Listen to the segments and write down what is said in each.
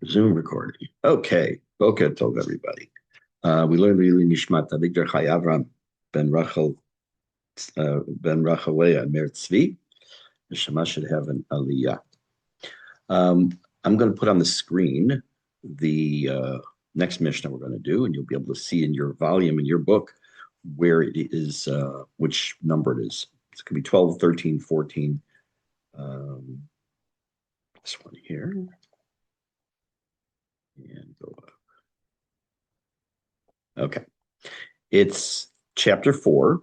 Zoom recording. Okay. Okay, told everybody. We learned really Nishmat Avigdor Chai Avram ben Rachel ben Rachelea Mer Tzvi. The Shema should have an aliyah. I'm going to put on the screen the next Mishnah we're going to do, and you'll be able to see in your volume in your book where it is, which number it is. It's going to be 12, 13, 14. Um, this one here. And go up. Okay. It's chapter 4.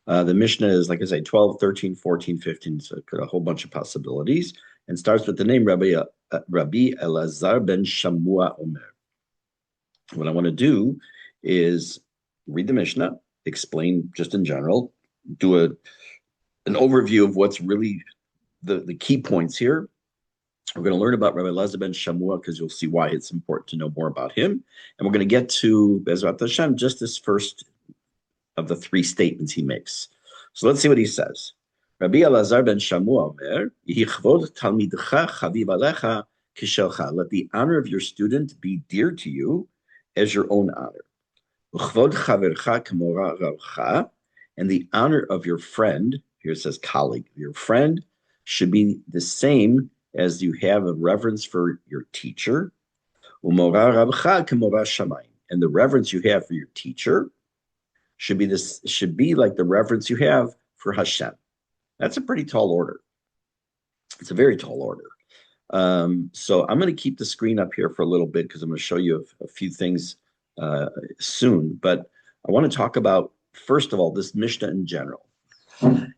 The Mishnah is, like I say, 12, 13, 14, 15, so a whole bunch of possibilities, and starts with the name Rabbi Elazar ben Shamua Omer. What I want to do is read the Mishnah, explain just in general, do an overview of what's really the key points here. We're going to learn about Rabbi Elazar ben Shamua because you'll see why it's important to know more about him. And we're going to get to Bezrat Hashem, just this first of the three statements he makes. So let's see what he says. Rabbi Elazar ben Shamua Omer, Yichvod talmidcha chaviv alecha kishelcha. Let the honor of your student be dear to you as your own honor. Uchvod chavercha k'mora ravcha. And the honor of your friend, here it says colleague, your friend should be the same as you have a reverence for your teacher. Umora ravcha k'mora shamayim. And the reverence you have for your teacher should be like the reverence you have for Hashem. That's a pretty tall order. It's a very tall order. So I'm going to keep the screen up here for a little bit because I'm going to show you a few things soon. But I want to talk about, first of all, this Mishnah in general. And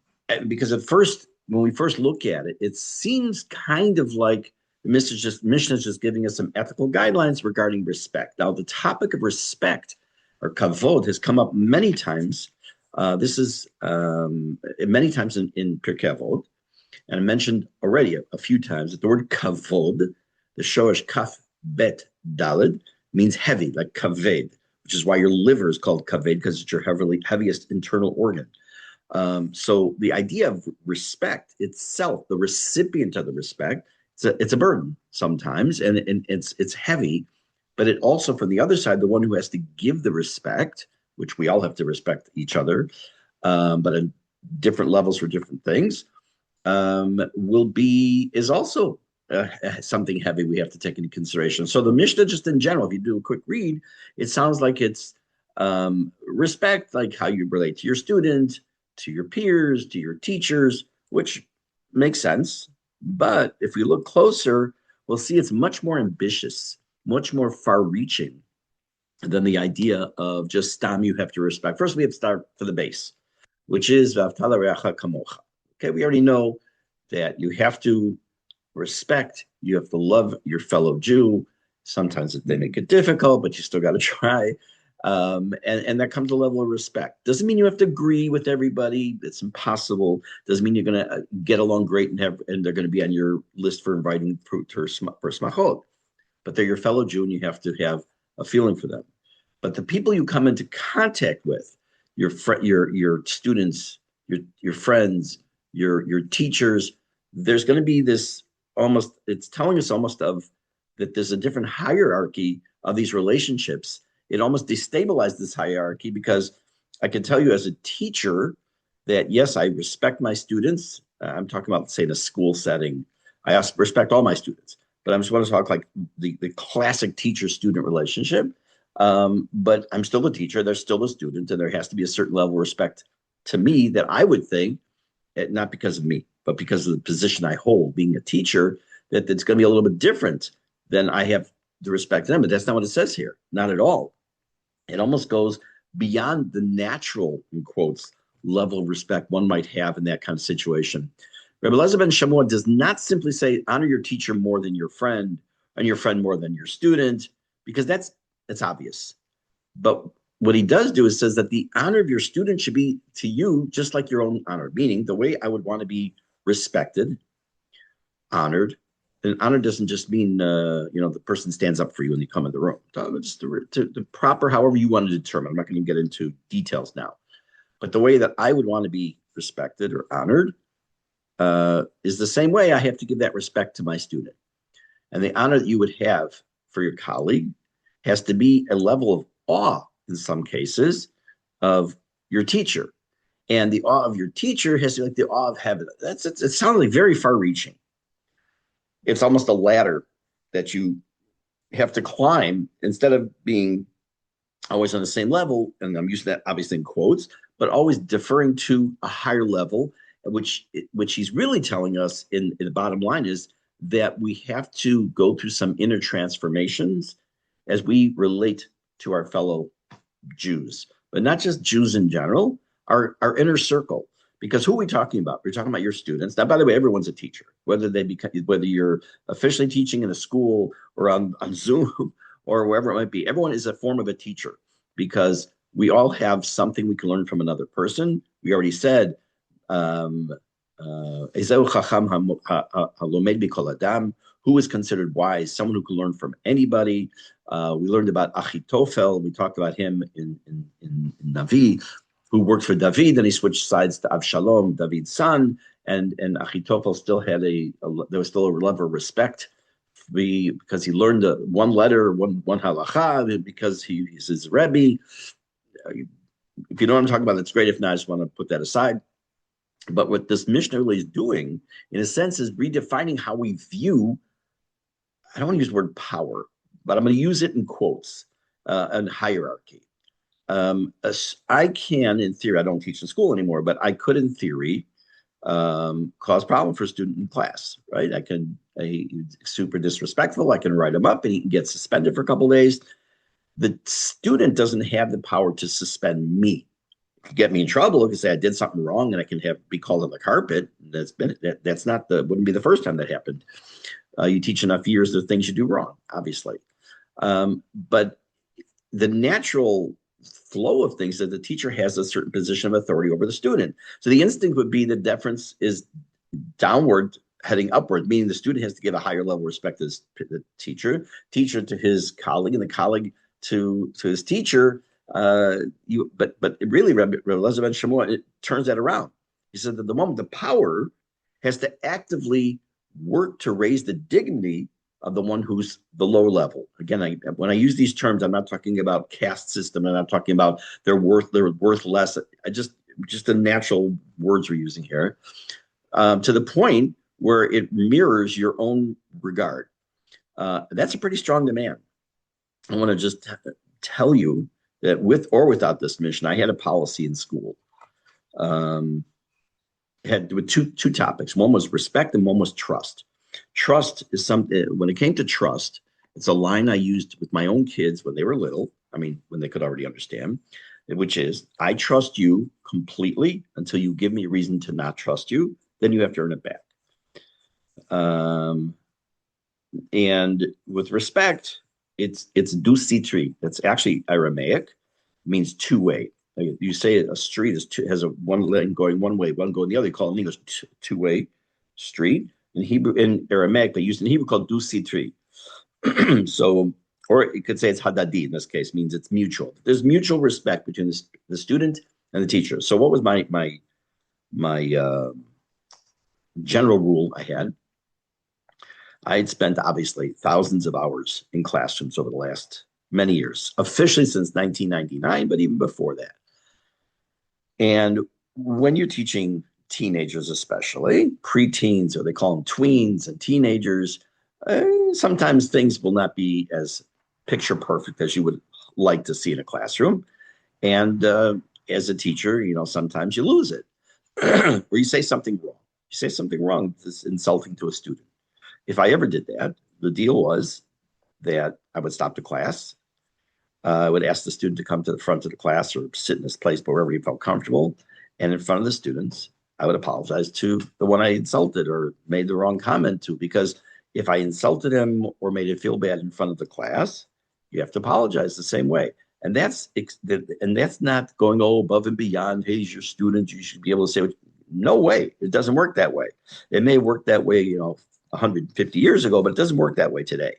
because at first, when we first look at it, it seems kind of like the Mishnah is just giving us some ethical guidelines regarding respect. Now, the topic of respect or kavod has come up many times. This is many times in Pirke Avot, and I mentioned already a few times that the word kavod, the shoresh kaf bet dalid, means heavy, like kaved, which is why your liver is called kaved because it's your heaviest internal organ. So the idea of respect itself, the recipient of the respect, it's a burden sometimes, and it's heavy. But it also, from the other side, the one who has to give the respect, which we all have to respect each other, but at different levels for different things, is also something heavy we have to take into consideration. So the Mishnah, just in general, if you do a quick read, it sounds like it's respect, like how you relate to your student, to your peers, to your teachers, which makes sense. But if we look closer, we'll see it's much more ambitious, much more far-reaching than the idea of just stam you have to respect. First, we have to start for the base, which is v'avtala reacha kamocha. Okay, we already know that you have to respect, you have to love your fellow Jew. Sometimes they make it difficult, but you still got to try. And that comes a level of respect. Doesn't mean you have to agree with everybody. It's impossible. Doesn't mean you're going to get along great and they're going to be on your list for inviting for smachot. But they're your fellow Jew and you have to have a feeling for them. But the people you come into contact with, your students, your friends, your teachers, there's going to be this almost, it's telling us almost of that there's a different hierarchy of these relationships. It almost destabilized this hierarchy because I can tell you as a teacher that, yes, I respect my students. I'm talking about, say, in a school setting. I respect all my students, but I'm just going to talk like the classic teacher-student relationship. But I'm still a teacher. They're still a student, and there has to be a certain level of respect to me that I would think, not because of me, but because of the position I hold, being a teacher, that it's going to be a little bit different than I have to respect them. But that's not what it says here. Not at all. It almost goes beyond the natural, in quotes, level of respect one might have in that kind of situation. Rabbi Elazar ben Shamua does not simply say, honor your teacher more than your friend, and your friend more than your student, because that's obvious. But what he does do is says that the honor of your student should be to you just like your own honor, meaning the way I would want to be respected, honored. And honor doesn't just mean the person stands up for you when you come in the room. Just the proper, however you want to determine. I'm not going to get into details now, but the way that I would want to be respected or honored is the same way I have to give that respect to my student. And the honor that you would have for your colleague has to be a level of awe in some cases of your teacher. And the awe of your teacher has to be like the awe of heaven. It sounds like very far reaching. It's almost a ladder that you have to climb instead of being always on the same level. And I'm using that obviously in quotes, but always deferring to a higher level, which he's really telling us in the bottom line is that we have to go through some inner transformations as we relate to our fellow Jews, but not just Jews in general, our inner circle. Because who are we talking about? We're talking about your students. Now, by the way, everyone's a teacher, whether you're officially teaching in a school or on Zoom or wherever it might be. Everyone is a form of a teacher because we all have something we can learn from another person. We already said, who is considered wise? Someone who can learn from anybody. We learned about Achitophel. We talked about him in Navi, who worked for David, and he switched sides to Avshalom, David's son, and Achitophel still had there was still a level of respect because he learned one letter, one halacha, because he's his Rebbe. If you know what I'm talking about, that's great. If not, I just want to put that aside. But what this Mishne really is doing, in a sense, is redefining how we view, I don't want to use the word power, but I'm going to use it in quotes, and hierarchy. I can, in theory, I don't teach in school anymore, but I could, in theory, cause problem for a student in class, right? He's super disrespectful. I can write him up and he can get suspended for a couple of days. The student doesn't have the power to suspend me. Get me in trouble because I did something wrong and I can be called on the carpet. Wouldn't be the first time that happened. You teach enough years, there are things you do wrong, obviously. But the natural flow of things that the teacher has a certain position of authority over the student. So the instinct would be the deference is downward heading upward, meaning the student has to give a higher level of respect to the teacher to his colleague, and the colleague to his teacher. But really, Rabbi Elazar ben Shmuel, it turns that around. He said that the moment the power has to actively work to raise the dignity of the one who's the lower level. Again, when I use these terms, I'm not talking about caste system, and I'm talking about they're worth less. Just the natural words we're using here, to the point where it mirrors your own regard. That's a pretty strong demand. I want to just tell you that with or without this Mishne, I had a policy in school. Had with two topics. One was respect and one was trust. Trust is something, when it came to trust, it's a line I used with my own kids when they were little. I mean, when they could already understand, which is, I trust you completely until you give me a reason to not trust you. Then you have to earn it back. And with respect, it's du-sitri. That's actually Aramaic, means two-way. Like you say a street has a one lane going one way, one going the other. You call it in English two-way street. In Hebrew, in Aramaic, but used in Hebrew called du-sitri. So, or you could say it's hadadi in this case, means it's mutual. There's mutual respect between the student and the teacher. So what was my general rule I had? I had spent obviously thousands of hours in classrooms over the last many years, officially since 1999, but even before that. And when you're teaching teenagers, especially preteens, or they call them tweens, and teenagers, sometimes things will not be as picture perfect as you would like to see in a classroom. And as a teacher, sometimes you lose it, or you say something wrong. You say something wrong that's insulting to a student. If I ever did that, the deal was that I would stop the class. I would ask the student to come to the front of the class or sit in this place wherever he felt comfortable. And in front of the students, I would apologize to the one I insulted or made the wrong comment to, because if I insulted him or made it feel bad in front of the class, you have to apologize the same way. And that's not going above and beyond. Hey, he's your student. You should be able to say, no way. It doesn't work that way. It may work that way, 150 years ago, but it doesn't work that way today.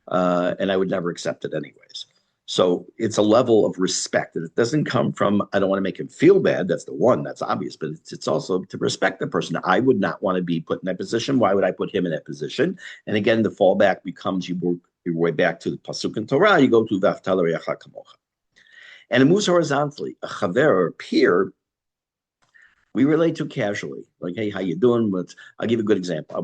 And I would never accept it anyways. So it's a level of respect. It doesn't come from, I don't want to make him feel bad. That's the one, that's obvious, but it's also to respect the person. I would not want to be put in that position. Why would I put him in that position? And again, the fallback becomes you work your way back to the Pasuk in Torah, you go to V'ahavta l'reacha kamocha. And it moves horizontally. A chaver or a peer, we relate to casually. Like, hey, how you doing? But I'll give you a good example. I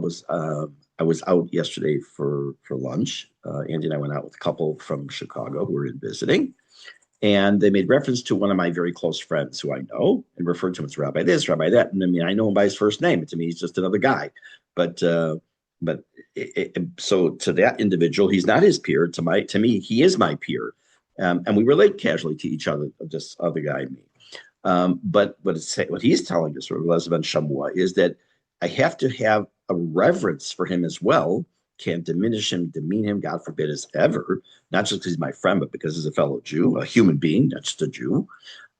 was out yesterday for lunch. Andy and I went out with a couple from Chicago who were in visiting, and they made reference to one of my very close friends who I know and referred to him as Rabbi this, Rabbi that. And I mean, I know him by his first name. To me, he's just another guy. But so to that individual, he's not his peer. To me, he is my peer, and we relate casually to each other. This other guy and me. But what he's telling us, Elizabeth Shamua, is that I have to have a reverence for him as well. Can't diminish him, demean him, God forbid, as ever. Not just because he's my friend, but because he's a fellow Jew, a human being, not just a Jew.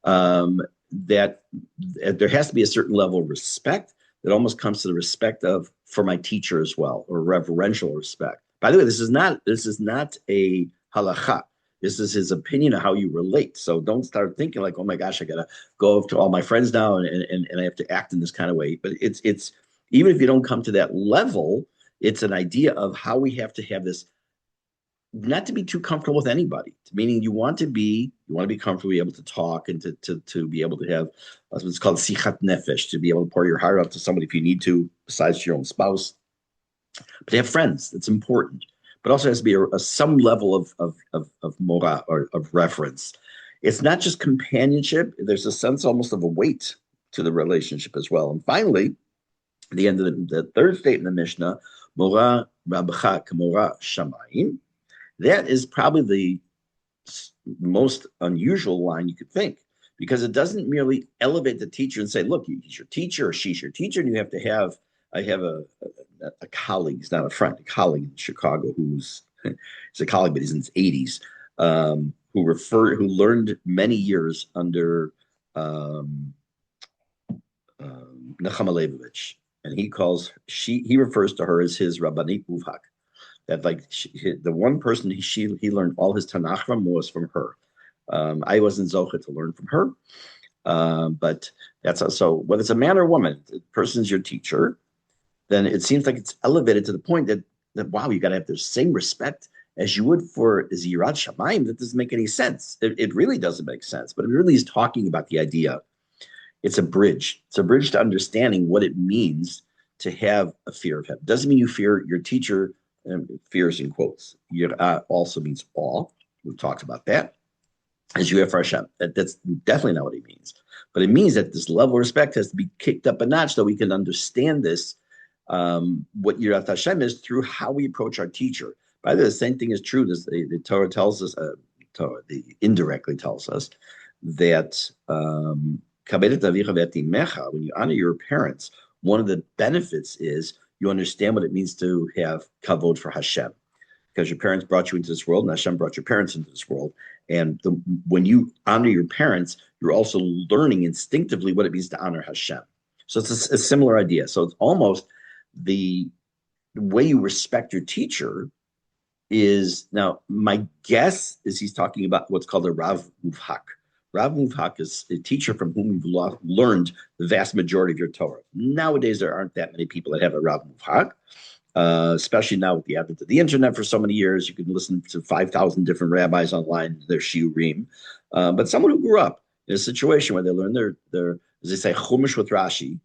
That there has to be a certain level of respect that almost comes to the respect of for my teacher as well, or reverential respect. By the way, this is not a halacha. This is his opinion of how you relate. So don't start thinking like, oh my gosh, I gotta go up to all my friends now and I have to act in this kind of way. But it's even if you don't come to that level, it's an idea of how we have to have this, not to be too comfortable with anybody. Meaning you want to be comfortable, be able to talk and to be able to have what's called sichat nefesh, to be able to pour your heart out to somebody if you need to, besides your own spouse. But to have friends, that's important. But also has to be some level of mora or of reference. It's not just companionship. There's a sense almost of a weight to the relationship as well. And finally, at the end of the third state in the Mishnah, mora rabcha k'mora shamayim. That is probably the most unusual line you could think, because it doesn't merely elevate the teacher and say, look, he's your teacher or she's your teacher, and you have to have, I have a colleague, he's not a friend, a colleague in Chicago he's a colleague, but he's in his 80s, who learned many years under Nechama Leibovich, and he refers to her as his Rabbanit Muvhak. That the one person he learned all his Tanakh from was from her. I wasn't zocha to learn from her, but that's so. Whether it's a man or woman, the person's your teacher, then it seems like it's elevated to the point that wow, you got to have the same respect as you would for Zirat Shamayim. That doesn't make any sense. It really doesn't make sense. But it really is talking about the idea. It's a bridge. It's a bridge to understanding what it means to have a fear of him. Doesn't mean you fear your teacher. Fears in quotes. Yirah also means awe. We've talked about that. As you have for Hashem. That's definitely not what it means. But it means that this level of respect has to be kicked up a notch so we can understand this, what Yirat Hashem is, through how we approach our teacher. By the way, the same thing is true. The Torah tells us, indirectly tells us that when you honor your parents, one of the benefits is you understand what it means to have kavod for Hashem, because your parents brought you into this world, and Hashem brought your parents into this world. And when you honor your parents, you're also learning instinctively what it means to honor Hashem. So it's a similar idea. So it's almost the way you respect your teacher is, now my guess is he's talking about what's called a Rav Muvhak. Rav Muvhak is a teacher from whom you've learned the vast majority of your Torah. Nowadays, there aren't that many people that have a Rav Muvhak, especially now with the advent of the internet for so many years. You can listen to 5,000 different rabbis online, their shiurim. But someone who grew up in a situation where they learn their as they say, Chumash with Rashi,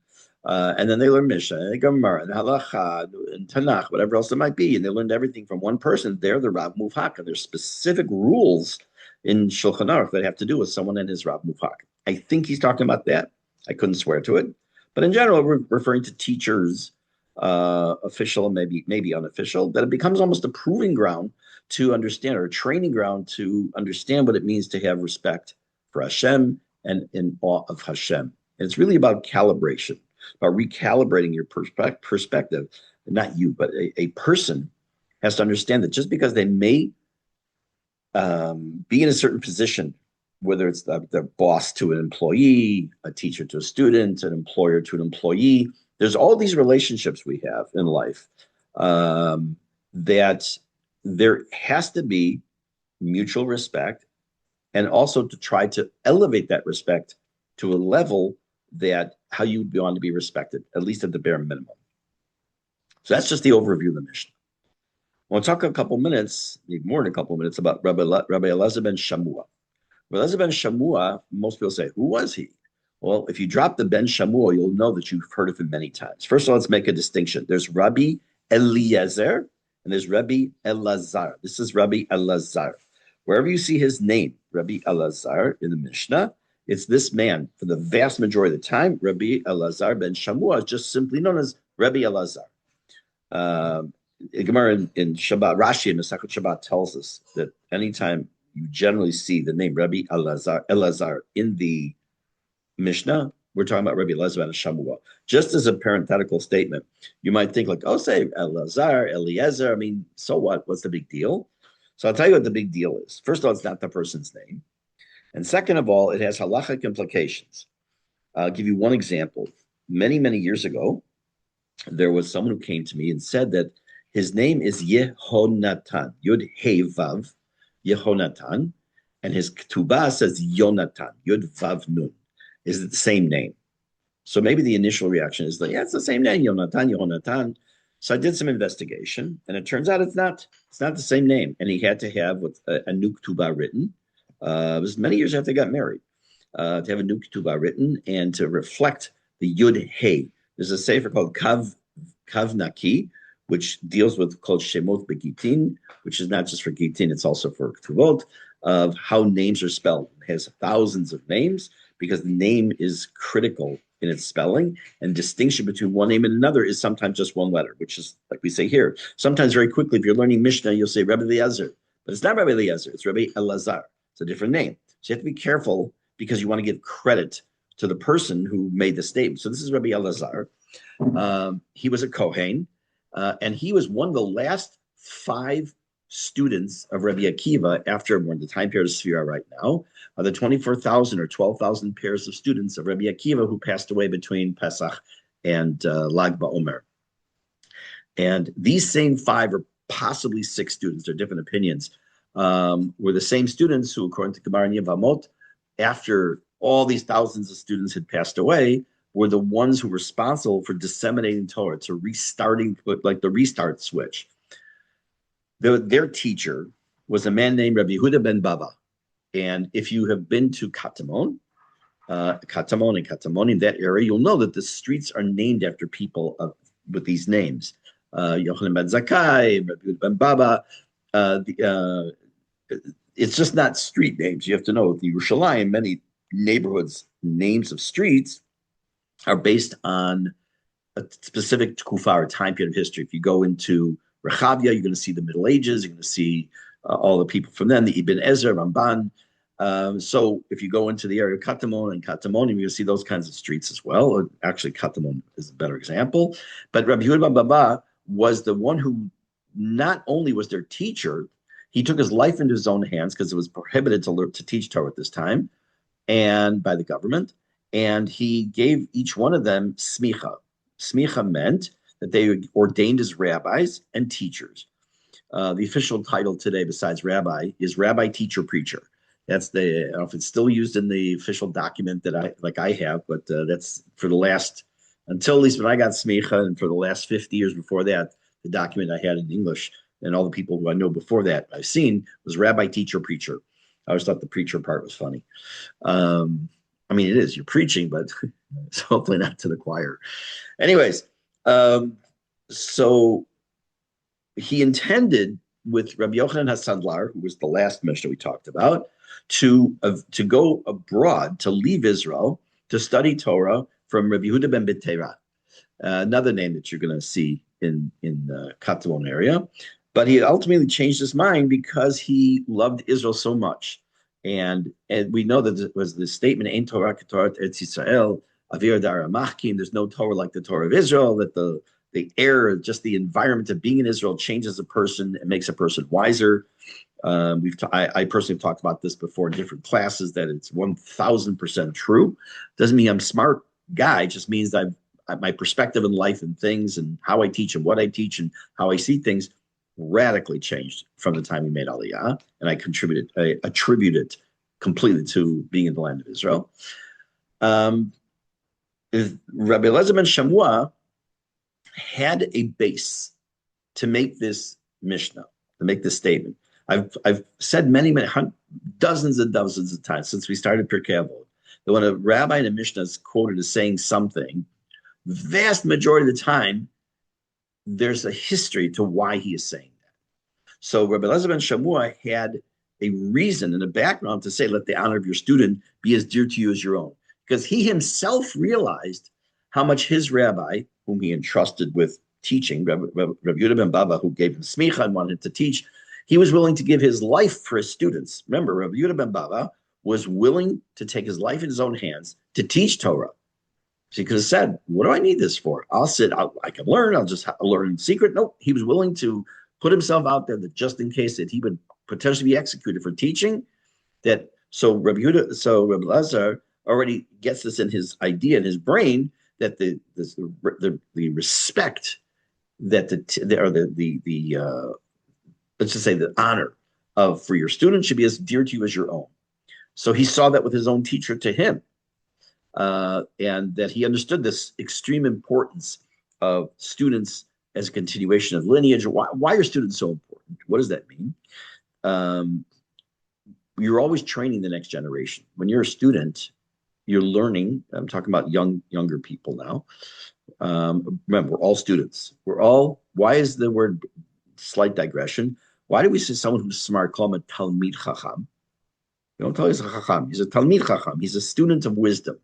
and then they learn Mishnah, and Gemara, and Halacha, and Tanakh, whatever else it might be, and they learned everything from one person. They're the Rav Muvhak, and there's specific rules in Shulchan Aruch that have to do with someone and his Rav Muvhak. I think he's talking about that. I couldn't swear to it. But in general, we're referring to teachers, official and maybe unofficial, that it becomes almost a proving ground to understand, or a training ground to understand what it means to have respect for Hashem and in awe of Hashem. And it's really about calibration, about recalibrating your perspective. Not you, but a person has to understand that just because they may be in a certain position, whether it's the boss to an employee, a teacher to a student, an employer to an employee, there's all these relationships we have in life, that there has to be mutual respect and also to try to elevate that respect to a level that how you would want to be respected, at least at the bare minimum. So that's just the overview of the Mishnah. I want to talk a couple minutes, maybe more than a couple minutes, about Rabbi Elazar ben Shamua. Rabbi Elazar ben Shamua, most people say, who was he? Well, if you drop the ben Shamua, you'll know that you've heard of him many times. First of all, let's make a distinction. There's Rabbi Eliezer and there's Rabbi Elazar. This is Rabbi Elazar. Wherever you see his name, Rabbi Elazar in the Mishnah, it's this man. For the vast majority of the time, Rabbi Elazar ben Shamua is just simply known as Rabbi Elazar. Gemara in Shabbat, Rashi in Masechet Shabbat tells us that anytime you generally see the name Rabbi Elazar in the Mishnah, we're talking about Rabbi Elazar ben Shamua. Just as a parenthetical statement, you might think like, oh, say Elazar, Eliezer. I mean, so what? What's the big deal? So I'll tell you what the big deal is. First of all, it's not the person's name. And second of all, it has halachic implications. I'll give you one example. Many, many years ago, there was someone who came to me and said that his name is Yehonatan, Yud Hey Vav, Yehonatan, and his ketubah says Yonatan, Yud Vav Nun. Is it the same name? So maybe the initial reaction is like, yeah, it's the same name, Yonatan, Yehonatan. So I did some investigation, and it turns out it's not the same name. And he had to have a new ketubah written. It was many years after they got married, to have a new ketubah written and to reflect the Yud Hey. There's a sefer called Kav Naki, which deals with called Shemot Begitin, which is not just for Gitin, it's also for Ketuvot, of how names are spelled. It has thousands of names because the name is critical in its spelling, and distinction between one name and another is sometimes just one letter, which is like we say here. Sometimes very quickly, if you're learning Mishnah, you'll say Rabbi Eliezer, but it's not Rabbi Eliezer, it's Rabbi Elazar. It's a different name. So you have to be careful because you want to give credit to the person who made the statement. So this is Rabbi Elazar. He was a Kohen, and he was one of the last 5 students of Rabbi Akiva after we're in the time period of Sfira right now, the 24,000 or 12,000 pairs of students of Rabbi Akiva who passed away between Pesach and Lag BaOmer. And these same 5 or possibly 6 students, there are different opinions, were the same students who, according to Gemara and Avot, after all these thousands of students had passed away, were the ones who were responsible for disseminating Torah, to restarting, like the restart switch. Their teacher was a man named Rabbi Yehuda ben Baba. And if you have been to Katamon and Katamonim, that area, you'll know that the streets are named after people with these names. Yochanan ben Zakkai, Rabbi Yehuda ben Baba. It's just not street names. You have to know, the Yerushalayim, many neighborhoods, names of streets are based on a specific tkufa or time period of history. If you go into Rechavia, you're going to see the Middle Ages. You're going to see all the people from then, the Ibn Ezra, Ramban. So if you go into the area of Katamon and Katamonim, you're going to see those kinds of streets as well. Actually, Katamon is a better example. But Rabbi Yehuda ben Baba was the one who not only was their teacher, he took his life into his own hands because it was prohibited to teach Torah at this time and by the government. And he gave each one of them smicha. Smicha meant that they ordained as rabbis and teachers. The official title today, besides rabbi, is rabbi, teacher, preacher. That's I don't know if it's still used in the official document that I have, but that's for the last, until at least when I got smicha, and for the last 50 years before that, the document I had in English, and all the people who I know before that I've seen, was rabbi, teacher, preacher. I always thought the preacher part was funny. I mean, it is, you're preaching, but it's hopefully not to the choir. Anyways, so he intended with Rabbi Yochanan HaSandlar, who was the last Mishnah we talked about, to go abroad, to leave Israel, to study Torah from Rabbi Yehuda ben Betera, another name that you're going to see in Katamon area. But he ultimately changed his mind because he loved Israel so much. And we know that it was the statement, Ein Torah k'Torah Eretz Yisrael, Avir Dara Machkim, there's no Torah like the Torah of Israel, that the air, just the environment of being in Israel changes a person and makes a person wiser. I personally have talked about this before in different classes, that it's 1,000% true. Doesn't mean I'm a smart guy, it just means that my perspective in life and things and how I teach and what I teach and how I see things radically changed from the time we made Aliyah, and I attribute it completely to being in the land of Israel. Um, Rabbi Elazar ben Shamua had a base to make this Mishnah, to make this statement. I've said many, dozens and dozens of times since we started Pirke Avot that when a rabbi in a Mishnah is quoted as saying something, vast majority of the time, there's a history to why he is saying that. So Rabbi Elazar ben Shamua had a reason and a background to say, let the honor of your student be as dear to you as your own. Because he himself realized how much his rabbi, whom he entrusted with teaching, Rabbi Yehuda ben Baba, who gave him smicha and wanted to teach, he was willing to give his life for his students. Remember, Rabbi Yehuda ben Baba was willing to take his life in his own hands to teach Torah. So he could have said, what do I need this for? I can learn, I'll just learn in secret. No, he was willing to put himself out there that just in case that he would potentially be executed for teaching, that so Rabbi Elazar already gets this in his idea, in his brain, that the respect that let's just say the honor of for your student should be as dear to you as your own. So he saw that with his own teacher to him, and that he understood this extreme importance of students as a continuation of lineage. Why are students so important? What does that mean? You're always training the next generation. When you're a student, you're learning. I'm talking about younger people now. Remember, we're all students. Why is the word, slight digression, why do we say someone who's smart, call him a Talmid Chacham? You don't tell him he's a Chacham. He's a Talmid Chacham. He's a student of wisdom.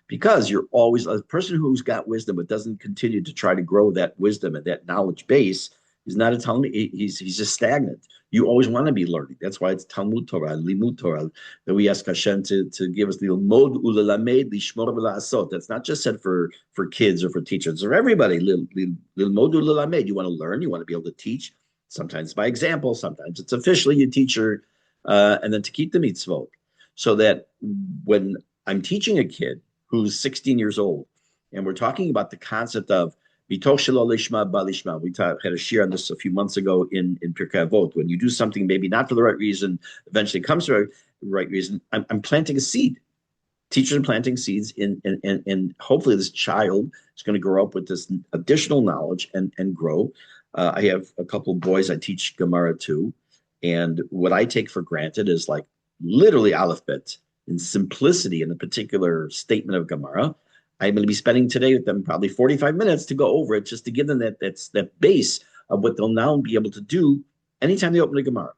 Because you're always a person who's got wisdom but doesn't continue to try to grow that wisdom and that knowledge base. He's not a Talmud. He's just stagnant. You always want to be learning. That's why it's Talmud Torah, Limud Torah, that we ask Hashem to give us the Lilmod Ulalamed Lishmor V'La'asot. That's not just said for kids or for teachers, it's for everybody. Lilmod Ulalamed. You want to learn. You want to be able to teach. Sometimes by example. Sometimes it's officially you teacher, and then to keep the mitzvot, so that when I'm teaching a kid who's 16 years old, and we're talking about the concept of Bitoch shelo lishma ba lishma. We had a shir on this a few months ago in Pirke Avot. When you do something maybe not for the right reason, eventually it comes to the right reason. I'm planting a seed. Teachers are planting seeds and hopefully this child is going to grow up with this additional knowledge and grow. I have a couple of boys I teach Gemara to, and what I take for granted is like literally Aleph Bet in simplicity in a particular statement of Gemara. I'm going to be spending today with them probably 45 minutes to go over it, just to give them that base of what they'll now be able to do anytime they open a Gemara.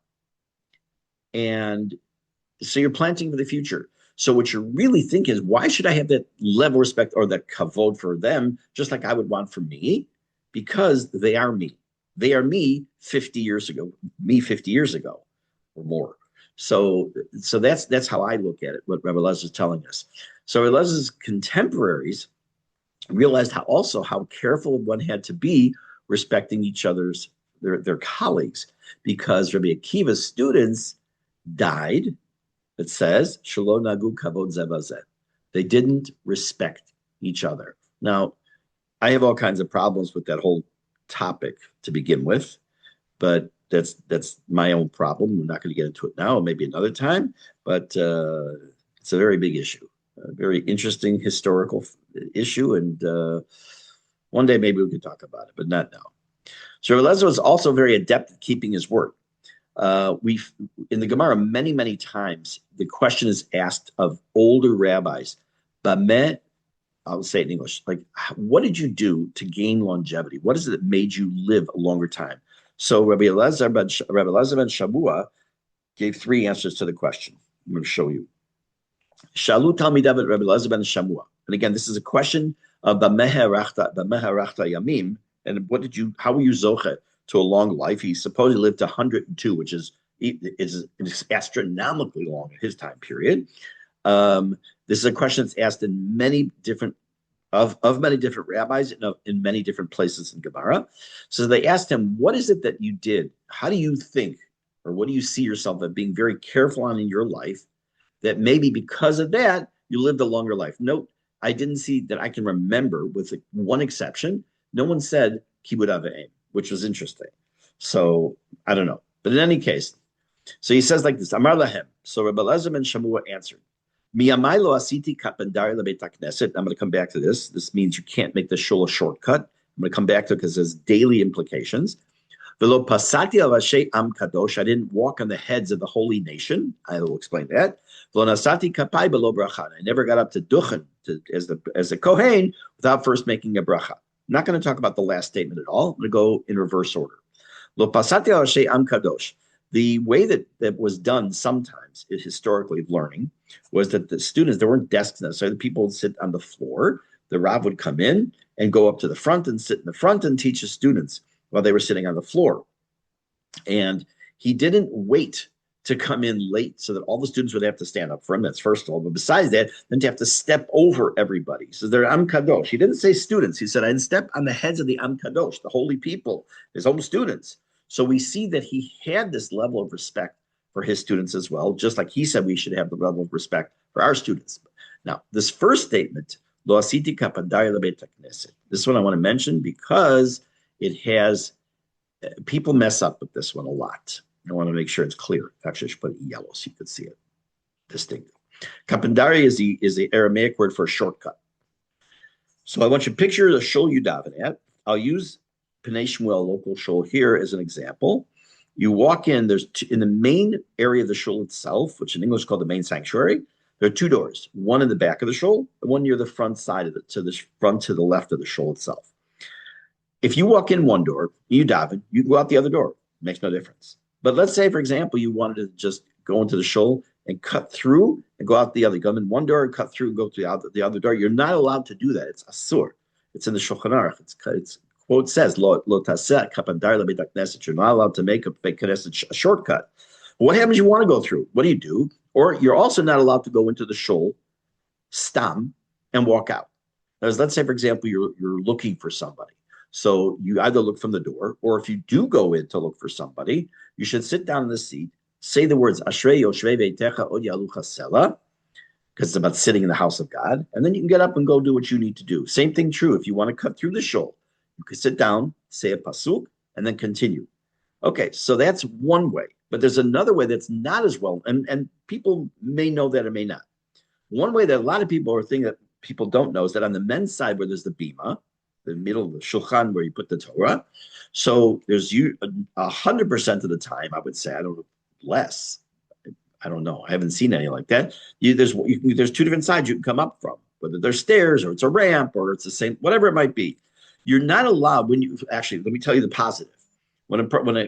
And so you're planting for the future. So what you're really thinking is, why should I have that level of respect or that kavod for them, just like I would want for me? Because they are me. They are me 50 years ago, or more. So that's how I look at it, what Rabbi Elazar is telling us. So Rabbi Elazar's contemporaries realized how careful one had to be respecting each other's, their colleagues, because Rabbi Akiva's students died, it says, Shelo nagu kavod zeh b'zeh. They didn't respect each other. Now, I have all kinds of problems with that whole topic to begin with, but that's my own problem. We're not going to get into it now, maybe another time, but it's a very big issue, a very interesting historical issue, and one day maybe we could talk about it, but not now. So Elazar was also very adept at keeping his word. We've in the Gemara many times the question is asked of older rabbis, Bameh, I'll say it in English, like, what did you do to gain longevity? What is it that made you live a longer time? So Rabbi Elazar ben Shamua gave three answers to the question. I'm going to show you. Shalu Talmidav Rabbi Elazar ben Shamua. And again, this is a question of Bameh Rachta Yamim. And how were you zoche to a long life? He supposedly lived to 102, which is astronomically long in his time period. This is a question that's asked in many different rabbis in many different places in Gemara. So they asked him, what is it that you did? How do you think, or what do you see yourself as being very careful on in your life, that maybe because of that, you lived a longer life? Note, I didn't see that I can remember, with one exception. No one said kibud avim, which was interesting. So I don't know. But in any case, so he says like this, Amar lahem. So Rabbi Elazar ben Shamua answered, Miyamai lo asiti kapendari lebeit hakneset. I'm going to come back to this. This means you can't make the shul a shortcut. I'm going to come back to it because there's daily implications. Velo pasati al am kadosh. I didn't walk on the heads of the holy nation. I will explain that. Velo nasati kapai below bracha. I never got up to duchen as a kohen without first making a bracha. I'm not going to talk about the last statement at all. I'm going to go in reverse order. Lo pasati al am kadosh. The way that was done sometimes, historically learning, was that the students, there weren't desks necessarily. The people would sit on the floor. The Rav would come in and go up to the front and sit in the front and teach the students while they were sitting on the floor. And he didn't wait to come in late so that all the students would have to stand up for him. That's first of all. But besides that, then to have to step over everybody. So they're Am Kadosh. He didn't say students. He said, I didn't step on the heads of the Am Kadosh, the holy people, his own students. So we see that he had this level of respect for his students as well, just like he said we should have the level of respect for our students. Now, this first statement, Lo asiti kapadai lebeit hakneset. This is what I want to mention because it has, people mess up with this one a lot. I want to make sure it's clear. Actually, I should put it in yellow so you can see it distinctly. Kapandari is the Aramaic word for shortcut. So I want you to picture the shul you daven at. I'll use Pnei Shmuel local shul here as an example. You walk in, in the main area of the shul itself, which in English is called the main sanctuary, there are two doors, one in the back of the shul and one near the front side of it, to the left of the shul itself. If you walk in one door, you daven, you go out the other door. It makes no difference. But let's say, for example, you wanted to just go into the shul and cut through and go out the other. You come in one door and cut through and go to the other door. You're not allowed to do that. It's asur. It's in the Shulchan Aruch. It's quote says, Lo taseh kapandar lebeit hakneset. You're not allowed to make a knesset a shortcut. What happens? You want to go through? What do? Or you're also not allowed to go into the shul, stam, and walk out. Let's say, for example, you're looking for somebody. So you either look from the door, or if you do go in to look for somebody, you should sit down in the seat, say the words Ashrei Yoshvei Veitecha Od Yalucha Sela, because it's about sitting in the house of God, and then you can get up and go do what you need to do. Same thing true if you want to cut through the shul. You can sit down, say a pasuk, and then continue. Okay, so that's one way. But there's another way that's not as well, and people may know that or may not. One way that a lot of people are thinking that people don't know is that on the men's side where there's the bima, the middle of the shulchan where you put the Torah, so there's 100% of the time, I would say, I don't know, less. I don't know. I haven't seen any like that. There's two different sides you can come up from, whether there's stairs or it's a ramp or it's the same, whatever it might be. You're not allowed when you actually, let me tell you the positive. When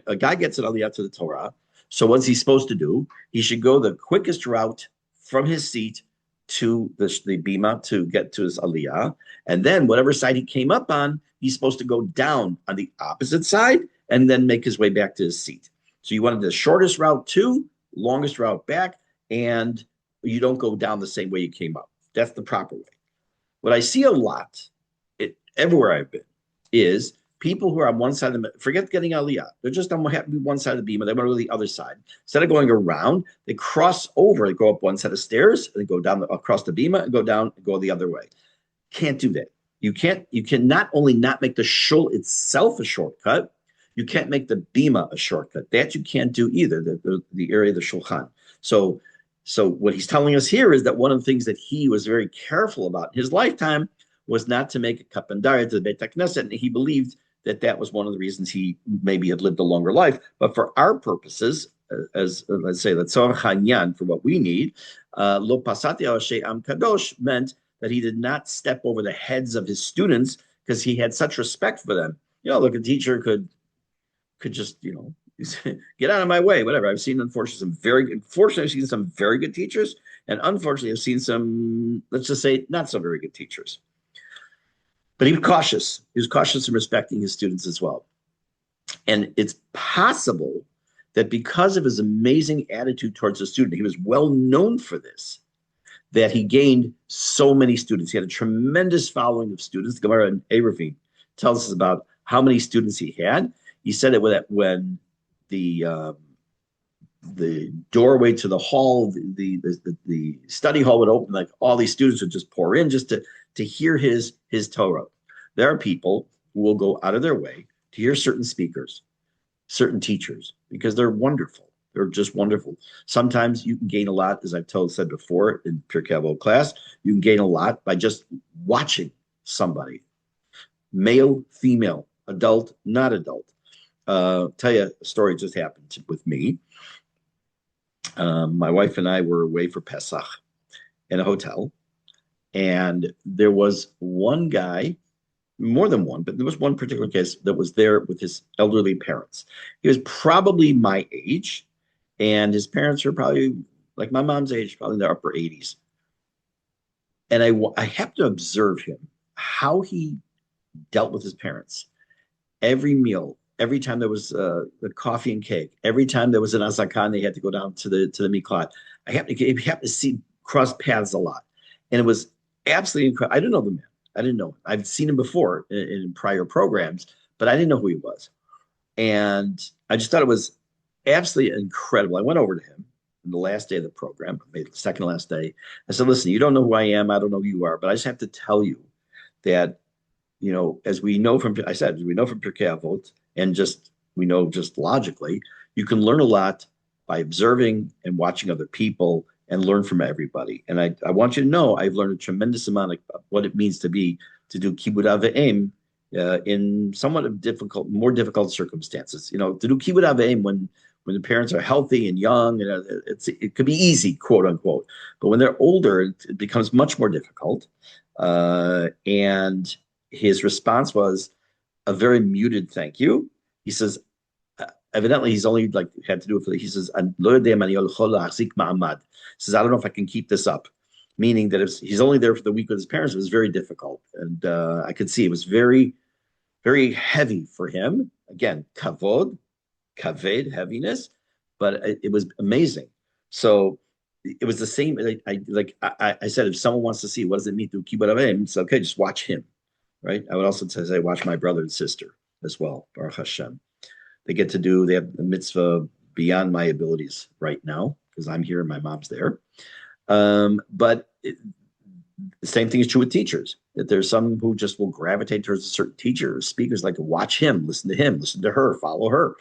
a guy gets it on the out to the Torah, so what's he supposed to do? He should go the quickest route from his seat to the bima to get to his aliyah. And then whatever side he came up on, he's supposed to go down on the opposite side and then make his way back to his seat. So you wanted the shortest route to, longest route back, and you don't go down the same way you came up. That's the proper way. What I see a lot, everywhere I've been, is people who are on one side of the, forget getting aliyah. They're just on one side of the bima. They want to go to the other side. Instead of going around, they cross over. They go up one set of stairs, and they go down across the bima and go down and go the other way. Can't do that. You can not only not make the shul itself a shortcut, you can't make the bima a shortcut. That you can't do either, the area of the shulchan. So what he's telling us here is that one of the things that he was very careful about in his lifetime was not to make a kapandari to the Beit HaKnesset, and he believed that was one of the reasons he maybe had lived a longer life. But for our purposes, as let's say, l'tzorach hanyan, for what we need, lo pasati al am kadosh meant that he did not step over the heads of his students because he had such respect for them. Look, a teacher could just, get out of my way, whatever. I've seen, unfortunately, I've seen some very good teachers, and unfortunately, I've seen some, let's just say, not so very good teachers. But he was cautious. He was cautious in respecting his students as well. And it's possible that because of his amazing attitude towards the student, he was well known for this, that he gained so many students. He had a tremendous following of students. The Gemara in Eruvin tells us about how many students he had. He said that when the doorway to the hall, the study hall would open, like all these students would just pour in just to hear his Torah. There are people who will go out of their way to hear certain speakers, certain teachers, because they're wonderful. They're just wonderful. Sometimes you can gain a lot, as I've said before in Pirke Avot class. You can gain a lot by just watching somebody, male, female, adult, not adult. Tell you a story just happened with me. My wife and I were away for Pesach in a hotel, and there was one guy, more than one, but there was one particular case that was there with his elderly parents. He was probably my age, and his parents were probably like my mom's age, probably in their upper 80s. And I happened to observe him, how he dealt with his parents. Every meal, every time there was the coffee and cake, every time there was an azakan, they had to go down to the miklat. He happened to see cross paths a lot, and it was absolutely incredible. I didn't know the man. I didn't know him. I've seen him before in prior programs, but I didn't know who he was, and I just thought it was absolutely incredible. I went over to him on the last day of the program, maybe the second last day. I said, "Listen, you don't know who I am. I don't know who you are, but I just have to tell you that." As we know from, I said, we know from Pirkei Avot, and we know just logically, you can learn a lot by observing and watching other people and learn from everybody. And I want you to know, I've learned a tremendous amount of what it means to do kibbud av v'em in somewhat of more difficult circumstances. To do kibbud av v'em when the parents are healthy and young, and it could be easy, quote unquote. But when they're older, it becomes much more difficult. And his response was a very muted thank you. He says, evidently he's only had to do it he says, he says, I don't know if I can keep this up. Meaning that if he's only there for the week with his parents, it was very difficult. And I could see it was very, very heavy for him. Again, kavod, kaved, heaviness, but it was amazing. So it was the same. I said, if someone wants to see what does it mean to kibbud av v'em, it's okay, just watch him. Right. I would also say watch my brother and sister as well. Baruch Hashem. They have the mitzvah beyond my abilities right now because I'm here and my mom's there. But the same thing is true with teachers. That there's some who just will gravitate towards a certain teacher or speakers, like watch him, listen to her, follow her.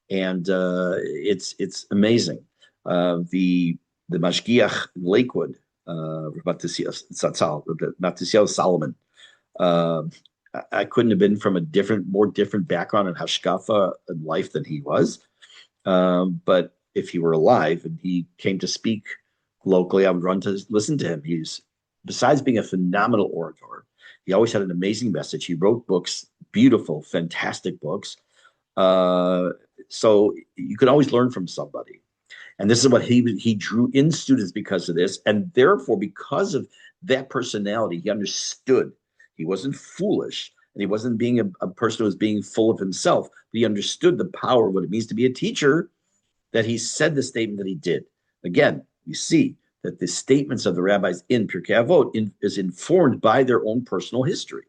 And it's amazing. The Mashgiach in Lakewood, Matisiel Solomon, I couldn't have been from a more different background and hashkafa in life than he was. But if he were alive and he came to speak locally, I would run to listen to him. Besides being a phenomenal orator, he always had an amazing message. He wrote books, beautiful, fantastic books. So you could always learn from somebody. And this is what he drew in students because of this. And therefore, because of that personality, he understood. He wasn't foolish, and he wasn't being a person who was being full of himself. But he understood the power of what it means to be a teacher, that he said the statement that he did. Again, you see that the statements of the rabbis in Pirkei Avot is informed by their own personal history.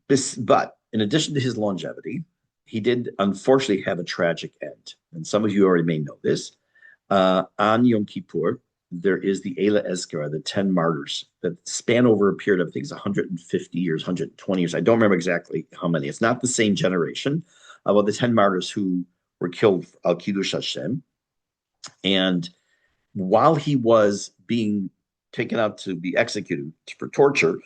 But in addition to his longevity, he did unfortunately have a tragic end. And some of you already may know this. On Yom Kippur, there is the Eila Ezkara, the 10 martyrs that span over a period of, I think it's 150 years, 120 years. I don't remember exactly how many. It's not the same generation about the 10 martyrs who were killed al Kiddush Hashem. And while he was being taken out to be executed for torture,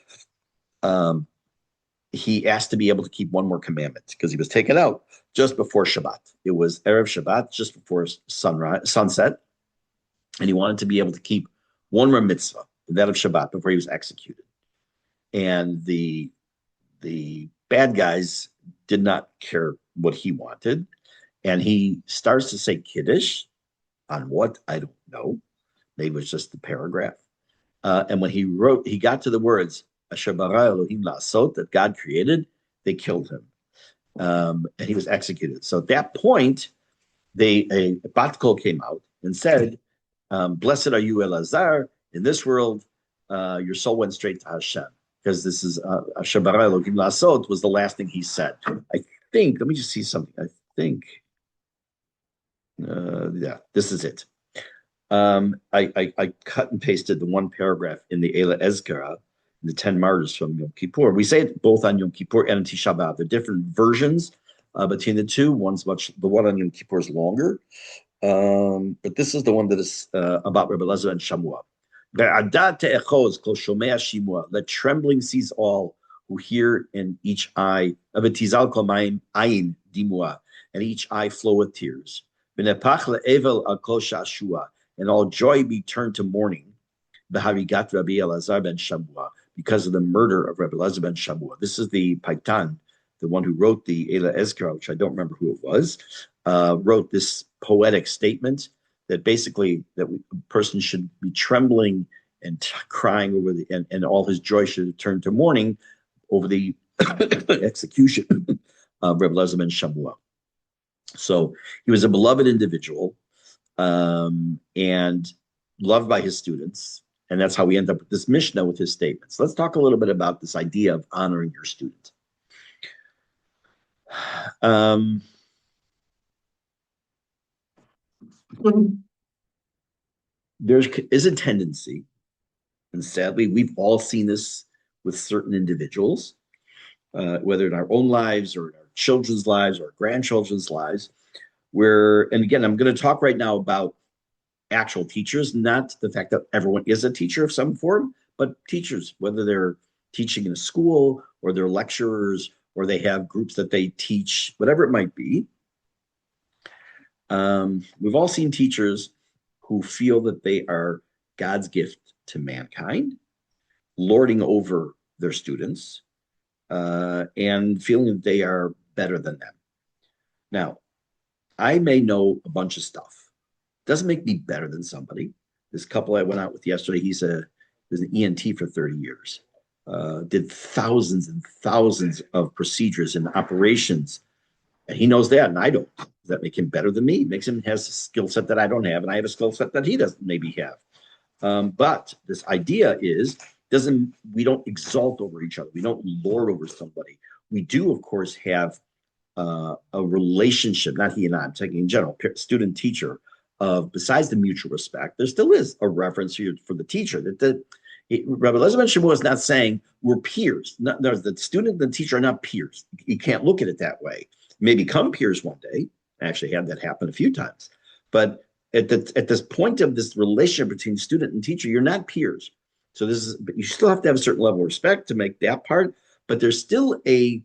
he asked to be able to keep one more commandment because he was taken out just before Shabbat. It was Erev Shabbat, just before sunset. And he wanted to be able to keep one more mitzvah, that of Shabbat, before he was executed. And the bad guys did not care what he wanted. And he starts to say Kiddush on what? I don't know. Maybe it was just the paragraph. And when he got to the words, Asher bara Elohim la'asot, that God created, they killed him. And he was executed. So at that point, a bat kol came out and said, blessed are you, Elazar. In this world, your soul went straight to Hashem. Because this is Asher bara Elohim la'asot was the last thing he said. I think, let me just see something. I think, yeah, this is it. I cut and pasted the one paragraph in the Eila Ezkara, the 10 martyrs from Yom Kippur. We say it both on Yom Kippur and on Tisha B'Av. They're different versions between the two. The one on Yom Kippur is longer. But this is the one that is about Rebbe Elazar and Shamua. Let trembling seize all who hear, in each eye, and each eye flow with tears. And all joy be turned to mourning. Because of the murder of Rebbe Elazar ben Shamua. This is the Paitan, the one who wrote the Ela Ezra, which I don't remember who it was, wrote this poetic statement that basically a person should be trembling and crying over and all his joy should turn to mourning over the execution of Rebbe Elazar ben Shamua. So he was a beloved individual and loved by his students. And that's how we end up with this Mishnah with his statements. Let's talk a little bit about this idea of honoring your student. There is a tendency, and sadly, we've all seen this with certain individuals, whether in our own lives or in our children's lives or our grandchildren's lives, where, and again, I'm going to talk right now about actual teachers, not the fact that everyone is a teacher of some form, but teachers, whether they're teaching in a school or they're lecturers or they have groups that they teach, whatever it might be. We've all seen teachers who feel that they are God's gift to mankind, lording over their students, and feeling that they are better than them. Now, I may know a bunch of stuff. Doesn't make me better than somebody. This couple I went out with yesterday, he was an ENT for 30 years, did thousands and thousands of procedures and operations, and he knows that, and I don't. Does that make him better than me? It makes him has a skill set that I don't have, and I have a skill set that he doesn't maybe have. But this idea is, we don't exalt over each other. We don't lord over somebody. We do, of course, have a relationship, not he and I, I'm talking in general, student teacher, of besides the mutual respect, there still is a reference here for the teacher that Rabbi Elazar ben Shamua is not saying we're peers. The student and the teacher are not peers. You can't look at it that way. May become peers one day. I actually had that happen a few times. But at this point of this relationship between student and teacher, you're not peers. So but you still have to have a certain level of respect to make that part. But there's still a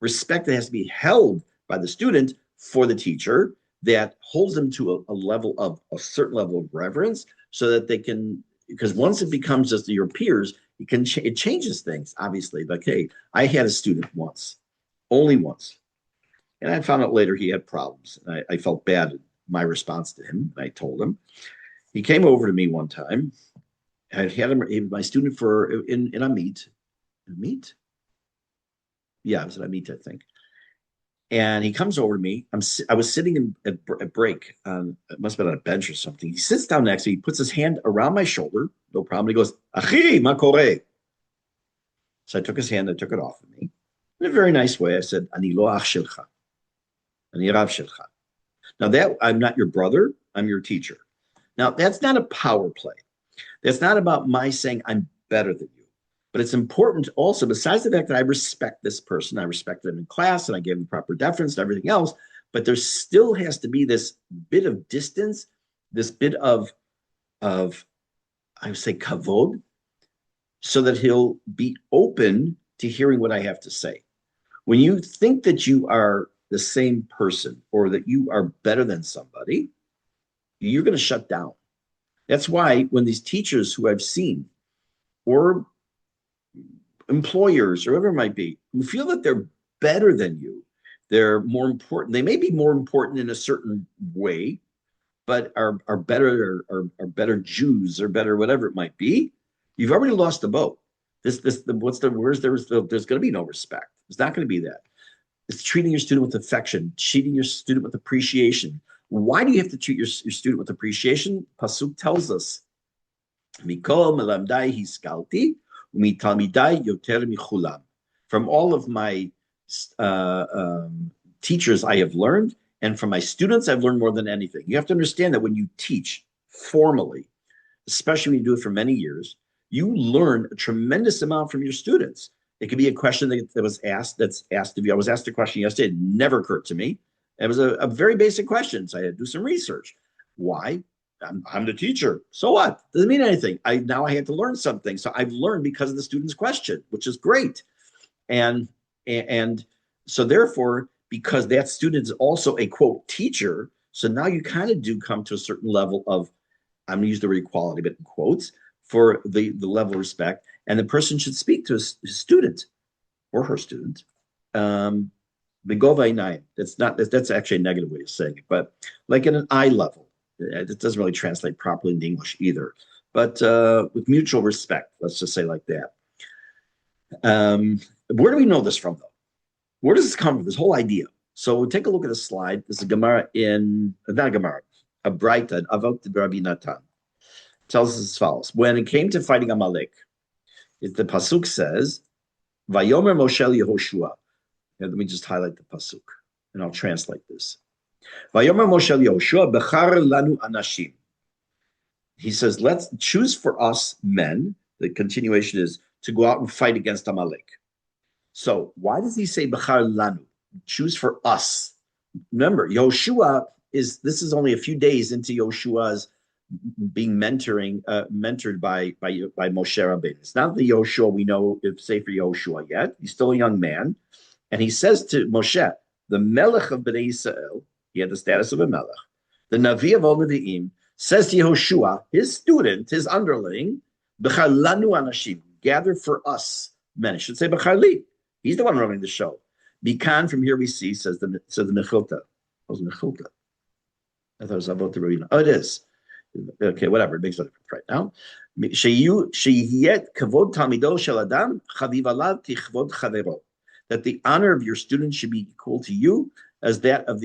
respect that has to be held by the student for the teacher that holds them to a level of a certain level of reverence, so that they can, because once it becomes just your peers, it changes things, obviously. Like, hey, I had a student once, only once. And I found out later he had problems. I felt bad at my response to him. I told him. He came over to me one time. I had him, he was my student in a meet. Meet? Yeah, it was at a meet, I think. And he comes over to me. I was sitting at break. It must have been on a bench or something. He sits down next to me. He puts his hand around my shoulder. No problem. He goes, "Achi, ma kore?" So I took his hand. I took it off of me. In a very nice way, I said, "Ani lo ach shelcha. Ani rav shelcha." Now that I'm not your brother, I'm your teacher. Now that's not a power play. That's not about my saying I'm better than you. But it's important also, besides the fact that I respect this person, I respect them in class and I give them proper deference and everything else, but there still has to be this bit of distance, this bit of I would say kavod, so that he'll be open to hearing what I have to say. When you think that you are the same person or that you are better than somebody, you're going to shut down. That's why when these teachers who I've seen, or employers or whoever it might be, who feel that they're better than you, they're more important. They may be more important in a certain way, but are better or are better Jews or better whatever it might be. You've already lost the boat. There's going to be no respect. There's not going to be that. It's treating your student with affection, treating your student with appreciation. Why do you have to treat your student with appreciation? Pasuk tells us, Mikol melamdai hiskalti, from all of my teachers I have learned, and from my students I've learned more than anything. You have to understand that when you teach formally, especially when you do it for many years, you learn a tremendous amount from your students. It could be a question that was asked, that's asked of you. I was asked a question yesterday. It never occurred to me. It was a very basic question. So I had to do some research. Why? I'm the teacher. So what? Doesn't mean anything. Now I had to learn something. So I've learned because of the student's question, which is great. And so therefore, because that student is also a quote teacher, so now you kind of do come to a certain level of, I'm going to use the word equality, but in quotes, for the level of respect. And the person should speak to his student or her student. That's actually a negative way of saying it, but like at an eye level. It doesn't really translate properly into English either, but with mutual respect, let's just say like that. Where do we know this from, though? Where does this come from, this whole idea? So we'll take a look at a slide. This is a Gemara not a Gemara, a Braita, Avot Rabbi Natan. Tells us as follows. When it came to fighting Amalek, the Pasuk says, Vayomer Moshe Yehoshua. Let me just highlight the Pasuk, and I'll translate this. Vayomer Moshe Yehoshua bechar lanu anashim. He says, let's choose for us men. The continuation is to go out and fight against Amalek. So why does he say bechar lanu? Choose for us. Remember, Yehoshua this is only a few days into Yehoshua's being mentored by Moshe Rabbeinu. It's not the Yehoshua we know if Sefer Yehoshua yet. He's still a young man. And he says to Moshe, the Melech of Bnei Yisrael, he had the status of a Melech, the Navi of all Nevi'im, says to Yehoshua, his student, his underling, B'char lanu anashim, gather for us men. I should say B'char li. He's the one running the show. Bikan, from here we see, says the Mechilta. What was Mechilta? I thought it was about the Ravina. Oh, it is. Okay, whatever. It makes no difference right now. That the honor of your student should be equal to you as that of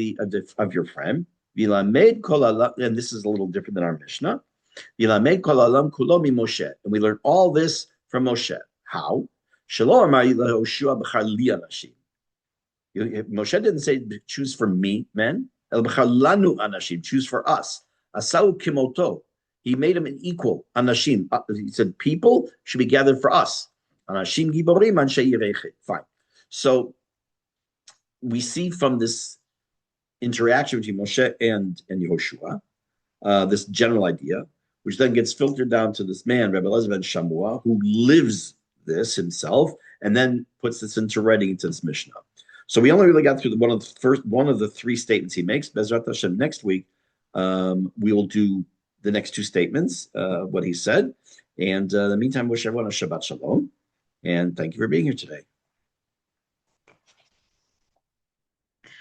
your friend. And this is a little different than our Mishnah. And we learn all this from Moshe. How? Moshe didn't say choose for me, men. Choose for us. Asau kimoto. He made him an equal. Anashim. He said people should be gathered for us. Anashim giborim anshe yirechet. Fine. So we see from this interaction between Moshe and Yehoshua, this general idea, which then gets filtered down to this man, Rebbe Elazar ben Shamua, who lives this himself, and then puts this into writing into this Mishnah. So we only really got through one of the three statements he makes. Bezrat Hashem, next week we will do the next two statements, what he said. And in the meantime, wish everyone a Shabbat Shalom, and thank you for being here today.